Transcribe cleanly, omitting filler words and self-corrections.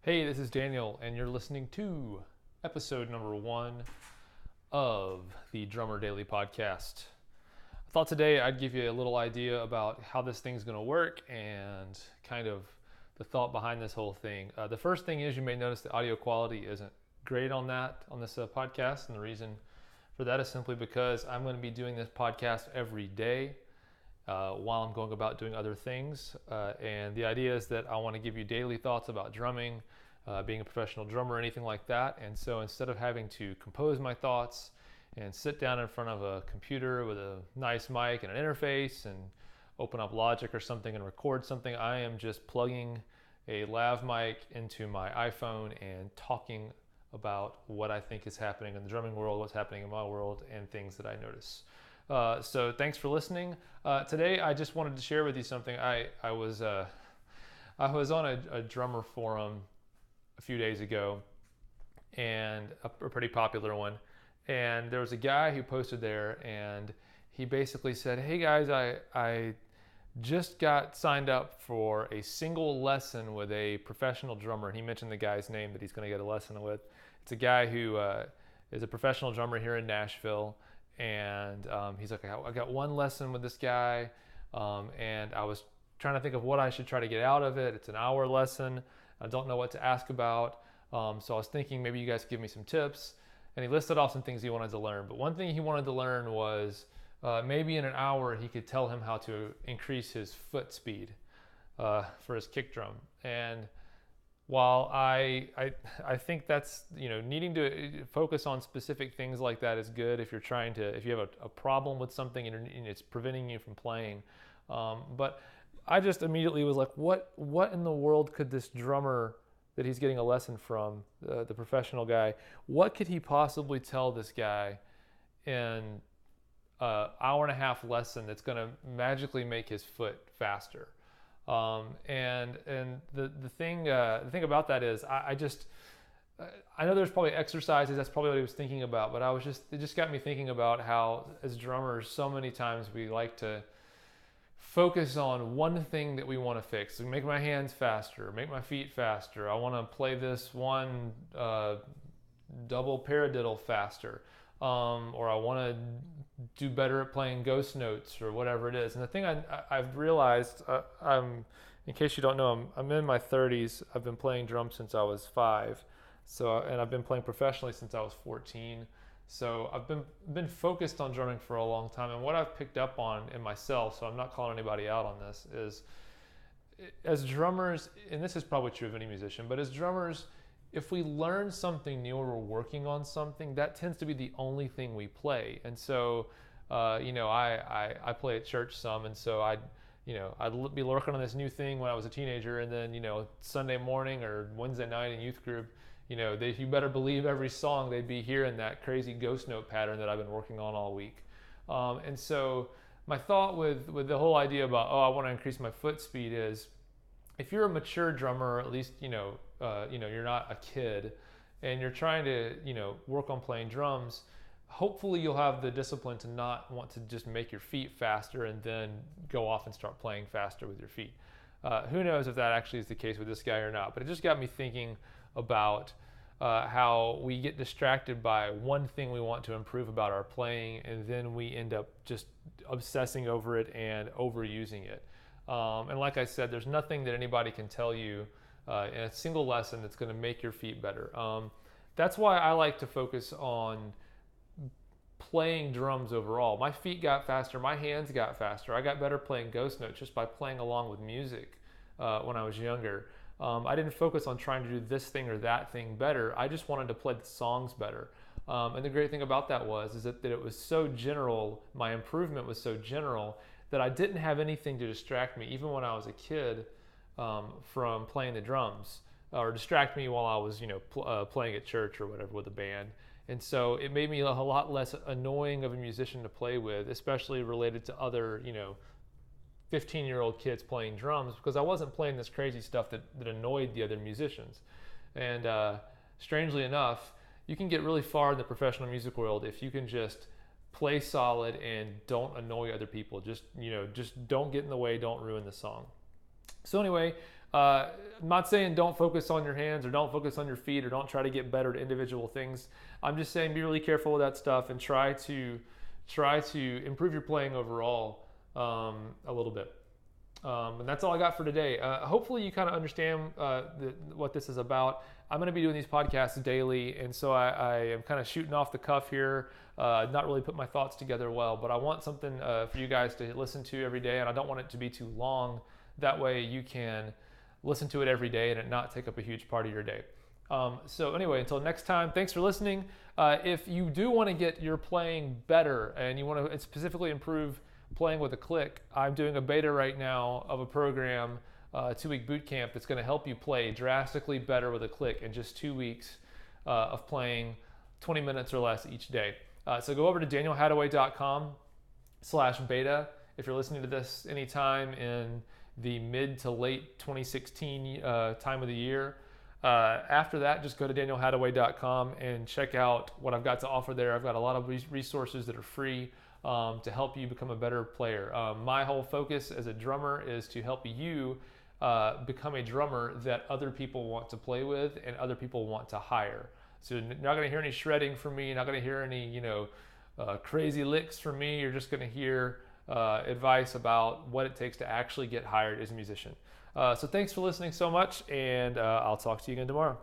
Hey, this is Daniel, and you're listening to episode number 1 of the Drummer Daily Podcast. I thought today I'd give you a little idea about how this thing's going to work and kind of the thought behind this whole thing. The first thing is you may notice the audio quality isn't great on this podcast, and the reason for that is simply because I'm going to be doing this podcast every day while I'm going about doing other things. And the idea is that I want to give you daily thoughts about drumming, being a professional drummer, anything like that. And so instead of having to compose my thoughts and sit down in front of a computer with a nice mic and an interface and open up Logic or something and record something, I am just plugging a lav mic into my iPhone and talking about what I think is happening in the drumming world, what's happening in my world, and things that I notice. So thanks for listening. Today I just wanted to share with you something. I was on a drummer forum a few days ago, and a pretty popular one. And there was a guy who posted there, and he basically said, "Hey guys, I just got signed up for a single lesson with a professional drummer." And he mentioned the guy's name that he's going to get a lesson with. It's a guy who is a professional drummer here in Nashville. And he's like, I got one lesson with this guy, and I was trying to think of what I should try to get out of it. It's an hour lesson. I don't know what to ask about. So I was thinking maybe you guys could give me some tips. And he listed off some things he wanted to learn. But one thing he wanted to learn was maybe in an hour he could tell him how to increase his foot speed for his kick drum. And while I think that's, needing to focus on specific things like that is good if you have a problem with something and it's preventing you from playing. But I just immediately was like, what in the world could this drummer that he's getting a lesson from, the professional guy, what could he possibly tell this guy in an hour and a half lesson that's going to magically make his foot faster? And the thing about that is I know there's probably exercises, that's probably what he was thinking about, but it just got me thinking about how as drummers so many times we like to focus on one thing that we want to fix. So make my hands faster, make my feet faster. I want to play this one double paradiddle faster. Or I want to do better at playing ghost notes or whatever it is. And the thing I've realized, in case you don't know, I'm in my 30s. I've been playing drums since I was 5. And I've been playing professionally since I was 14. So I've been focused on drumming for a long time. And what I've picked up on in myself, so I'm not calling anybody out on this, is as drummers, and this is probably true of any musician, but as drummers, if we learn something new or we're working on something, that tends to be the only thing we play. And so, I play at church some, and so I'd be working on this new thing when I was a teenager, and then, Sunday morning or Wednesday night in youth group, you better believe every song they'd be hearing that crazy ghost note pattern that I've been working on all week. And so my thought with the whole idea about, I want to increase my foot speed is, if you're a mature drummer, or at least you're not a kid, and you're trying to work on playing drums, hopefully you'll have the discipline to not want to just make your feet faster and then go off and start playing faster with your feet. Who knows if that actually is the case with this guy or not? But it just got me thinking about how we get distracted by one thing we want to improve about our playing, and then we end up just obsessing over it and overusing it. And like I said, there's nothing that anybody can tell you in a single lesson that's going to make your feet better. That's why I like to focus on playing drums overall. My feet got faster, my hands got faster. I got better playing ghost notes just by playing along with music when I was younger. I didn't focus on trying to do this thing or that thing better. I just wanted to play the songs better. And the great thing about that is that it was so general, my improvement was so general, that I didn't have anything to distract me, even when I was a kid, from playing the drums, or distract me while I was, playing at church or whatever with a band. And so it made me a lot less annoying of a musician to play with, especially related to other, 15-year-old kids playing drums, because I wasn't playing this crazy stuff that annoyed the other musicians. And strangely enough, you can get really far in the professional music world if you can just play solid and don't annoy other people. Just don't get in the way, don't ruin the song. So anyway, I'm not saying don't focus on your hands or don't focus on your feet or don't try to get better at individual things. I'm just saying be really careful with that stuff and try to improve your playing overall a little bit. And that's all I got for today. Hopefully you kind of understand what this is about. I'm going to be doing these podcasts daily, and so I am kind of shooting off the cuff here, not really put my thoughts together well, but I want something for you guys to listen to every day, and I don't want it to be too long. That way you can listen to it every day and it not take up a huge part of your day. So anyway, until next time, thanks for listening. If you do want to get your playing better and you want to specifically improve playing with a click, I'm doing a beta right now of a program, a 2-week boot camp that's going to help you play drastically better with a click in just 2 weeks of playing 20 minutes or less each day. So go over to danielhadaway.com/beta if you're listening to this anytime in the mid to late 2016 time of the year. After that, just go to danielhadaway.com and check out what I've got to offer there. I've got a lot of resources that are free to help you become a better player. My whole focus as a drummer is to help you become a drummer that other people want to play with and other people want to hire. So you're not going to hear any shredding from me. You're not going to hear any, crazy licks from me. You're just going to hear advice about what it takes to actually get hired as a musician. So thanks for listening so much, and I'll talk to you again tomorrow.